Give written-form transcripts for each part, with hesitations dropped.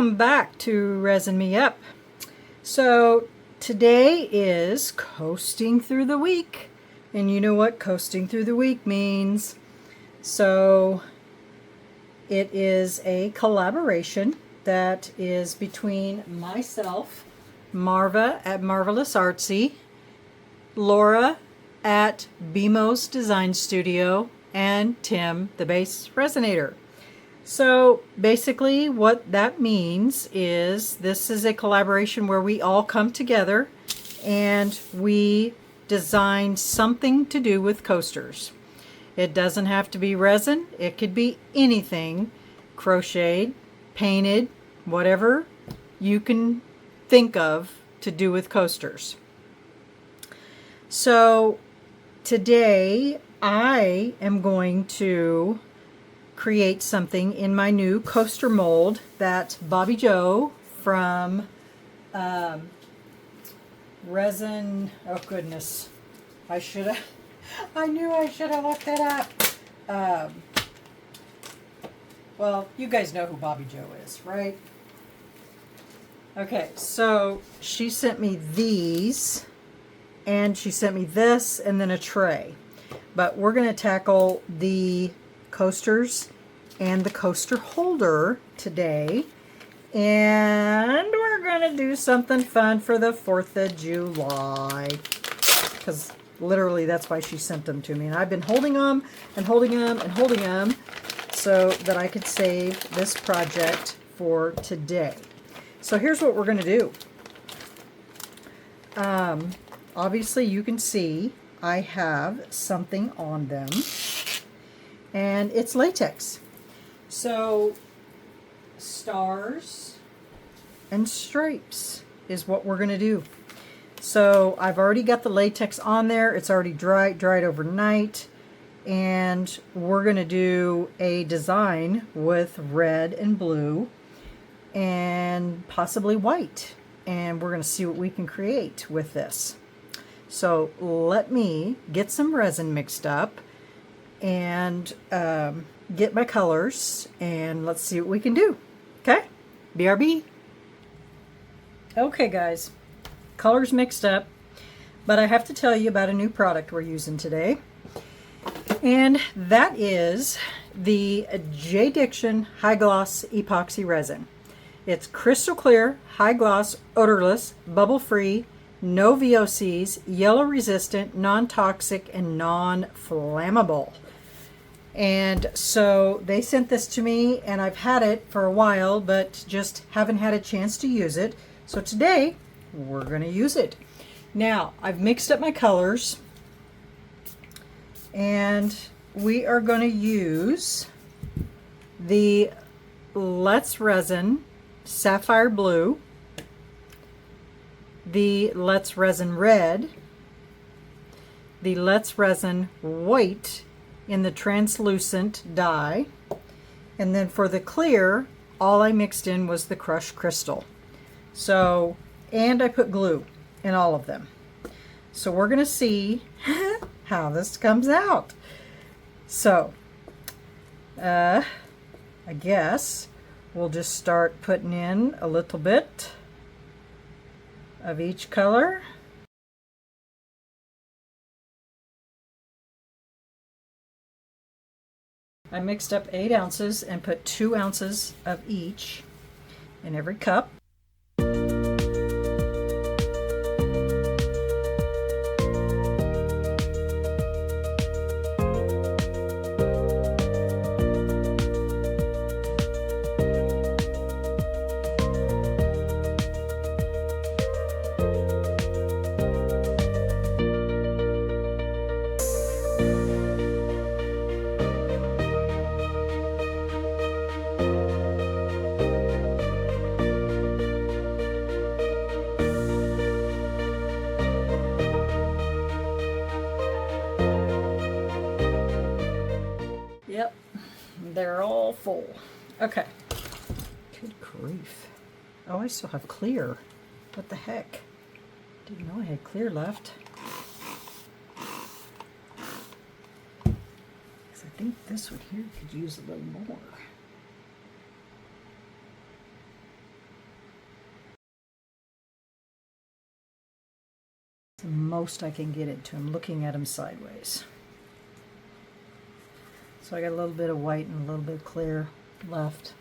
Welcome back to Resin Me Up. So today is coasting through the week, and you know what coasting through the week means. So it is a collaboration that is between myself, Marva at Marvelous Artsy, Laura at BMO's Design Studio, and Tim the Bass Resonator. So basically what that means is this is a collaboration where we all come together and we design something to do with coasters. It doesn't have to be resin. It could be anything, crocheted, painted, whatever you can think of to do with coasters. So today I am going to create something in my new coaster mold that Bobby Joe from Resin, oh goodness, I knew I should have looked it up. Well, you guys know who Bobby Joe is, right? Okay, so she sent me these, and she sent me this, and then a tray. But we're going to tackle the coasters and the coaster holder today, and we're going to do something fun for the 4th of July, because literally that's why she sent them to me, and I've been holding them and holding them and holding them so that I could save this project for today. So here's what we're going to do. Obviously you can see I have something on them, and it's latex. So stars and stripes is what we're going to do. So I've already got the latex on there. It's already dried overnight, and we're going to do a design with red and blue and possibly white, and we're going to see what we can create with this. So let me get some resin mixed up and get my colors, and let's see what we can do. Okay? BRB. Okay guys, colors mixed up, but I have to tell you about a new product we're using today, and that is the J. Diction High Gloss Epoxy Resin. It's crystal clear, high gloss, odorless, bubble free, no VOCs, yellow resistant, non-toxic, and non-flammable. And so they sent this to me, and I've had it for a while, but just haven't had a chance to use it. So today we're going to use it. Now I've mixed up my colors, and we are going to use the Let's Resin Sapphire Blue, the Let's Resin Red, the Let's Resin White in the translucent dye, and then for the clear, all I mixed in was the crushed crystal. So, and I put glue in all of them. So we're going to see how this comes out. So, I guess we'll just start putting in a little bit of each color. I mixed up 8 ounces and put 2 ounces of each in every cup. Yep, they're all full. Okay. Good grief. Oh, I still have clear. What the heck? Didn't know I had clear left. Because I think this one here could use a little more. the most I can get it to. I'm looking at him sideways. So I got a little bit of white and a little bit of clear left.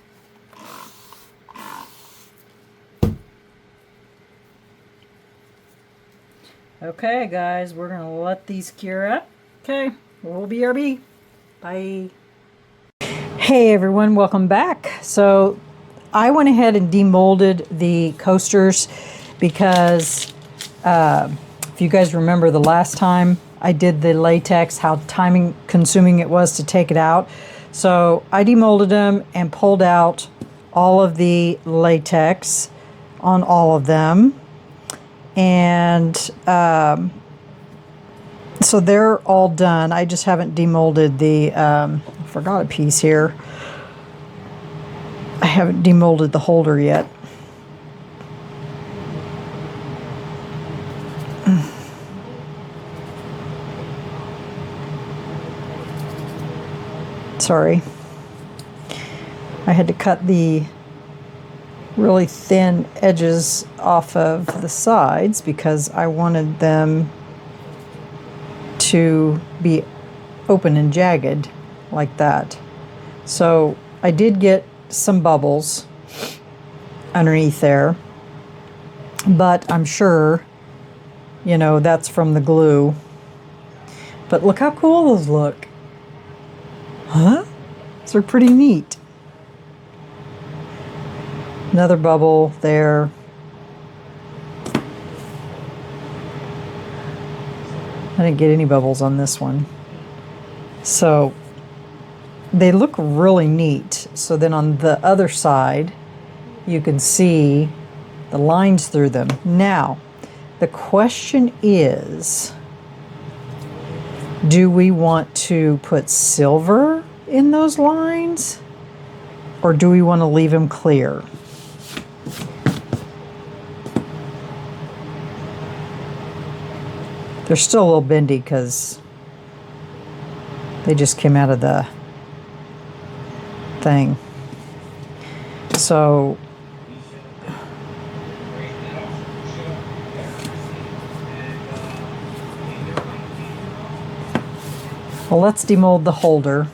Okay, guys, we're gonna let these cure up. Okay, we'll BRB. Bye. Hey everyone, welcome back. So I went ahead and demolded the coasters because if you guys remember the last time I did the latex, how time consuming it was to take it out. So I demolded them and pulled out all of the latex on all of them. And so they're all done. I just haven't demolded the, I forgot a piece here. I haven't demolded the holder yet. Sorry. I had to cut the really thin edges off of the sides because I wanted them to be open and jagged like that. So I did get some bubbles underneath there, but I'm sure, you know, that's from the glue. But look how cool those look. Huh? These are pretty neat. Another bubble there. I didn't get any bubbles on this one. So they look really neat. So then on the other side, you can see the lines through them. Now, the question is, do we want to put silver in those lines? Or do we want to leave them clear? They're still a little bendy because they just came out of the thing. So well, let's demold the holder.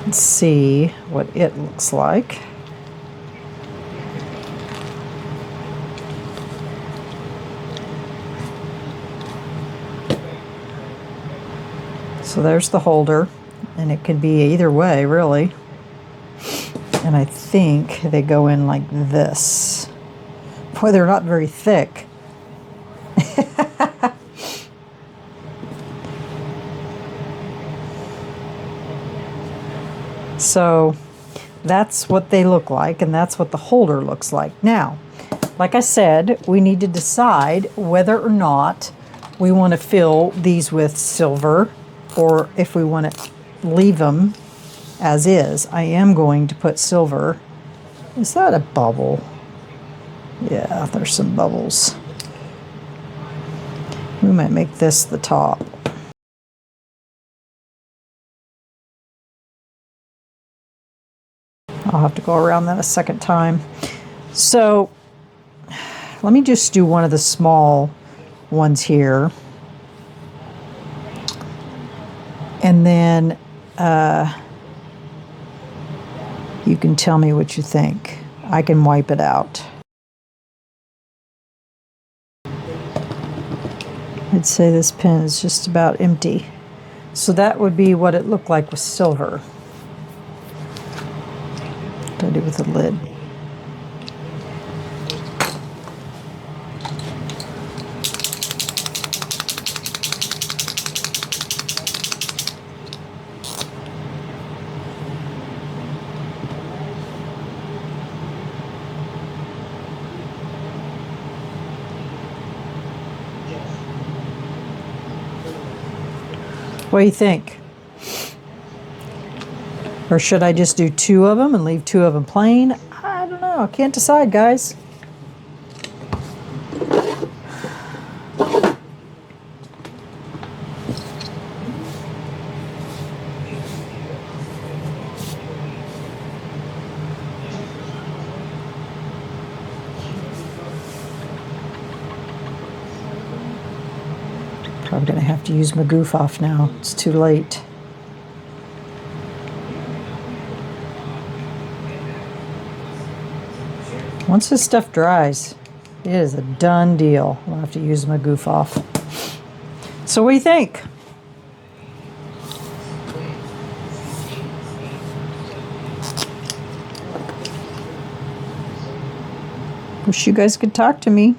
Let's see what it looks like. So there's the holder, and it could be either way, really. And I think they go in like this. Boy, they're not very thick. So that's what they look like, and that's what the holder looks like. Now, like I said, we need to decide whether or not we want to fill these with silver or if we want to leave them as is. I am going to put silver. Is that a bubble? Yeah, there's some bubbles. We might make this the top. I'll have to go around that a second time. So let me just do one of the small ones here. And then you can tell me what you think. I can wipe it out. I'd say this pen is just about empty. So that would be what it looked like with silver. What do I do with the lid? What do you think? Or should I just do two of them and leave two of them plain? I don't know. I can't decide, guys. Probably going to have to use my goof off now. It's too late. Once this stuff dries, it is a done deal. I'll have to use my goof off. So what do you think? Wish you guys could talk to me.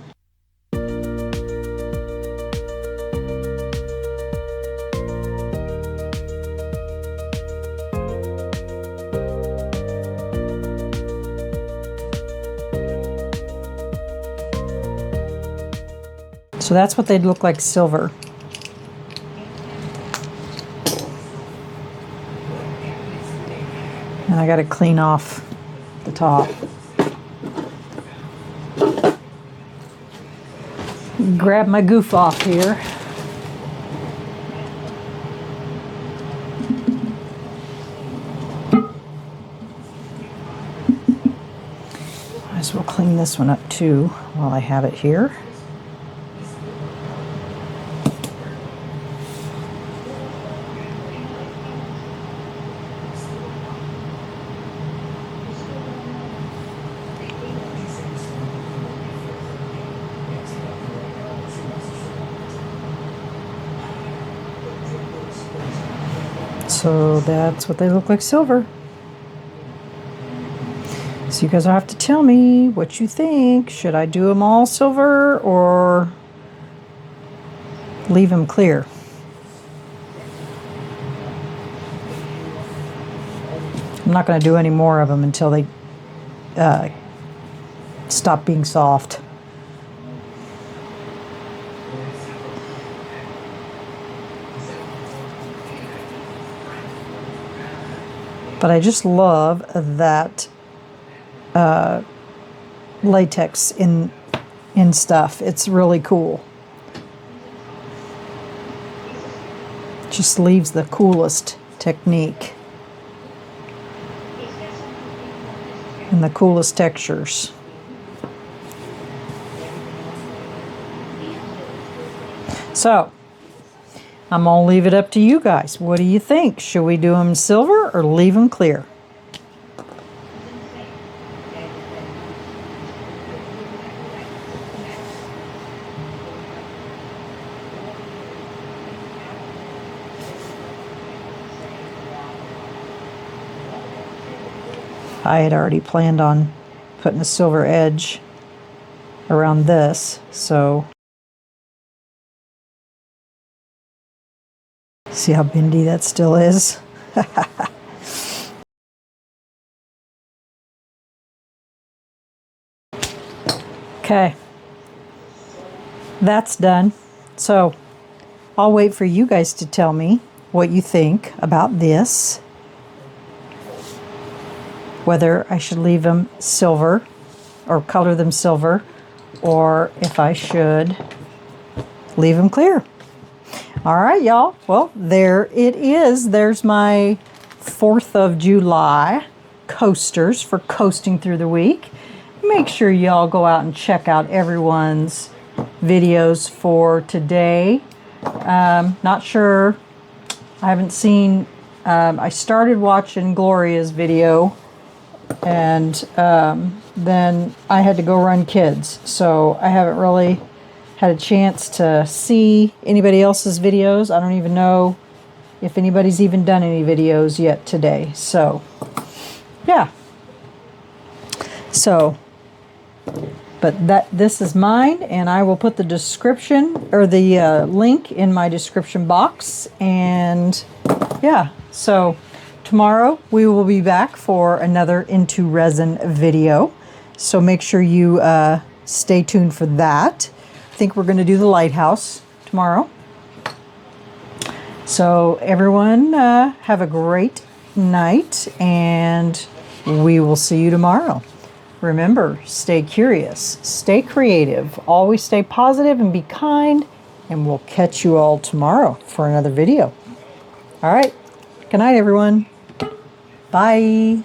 So that's what they'd look like silver. And I got to clean off the top. Grab my goof off here. Might as well clean this one up too while I have it here. So that's what they look like silver. So you guys will have to tell me what you think. Should I do them all silver or leave them clear? I'm not going to do any more of them until they stop being soft. But I just love that latex in stuff. It's really cool. Just leaves the coolest technique and the coolest textures. So I'm going to leave it up to you guys. What do you think? Should we do them silver or leave them clear? I had already planned on putting a silver edge around this, so see how bendy that still is? Okay, that's done. So I'll wait for you guys to tell me what you think about this. Whether I should leave them silver or color them silver, or if I should leave them clear. All right, y'all. Well, there it is. There's my 4th of July coasters for coasting through the week. Make sure y'all go out and check out everyone's videos for today. Not sure. I haven't seen. I started watching Gloria's video, and then I had to go run kids, so I haven't really had a chance to see anybody else's videos. I don't even know if anybody's even done any videos yet today. So, yeah. So, but this is mine, and I will put the description or the link in my description box. And yeah, so tomorrow we will be back for another Into Resin video. So make sure you stay tuned for that. I think we're going to do the lighthouse tomorrow. So everyone have a great night, and we will see you tomorrow. Remember, stay curious, stay creative, always stay positive and be kind, and we'll catch you all tomorrow for another video. All right. Good night, everyone. Bye.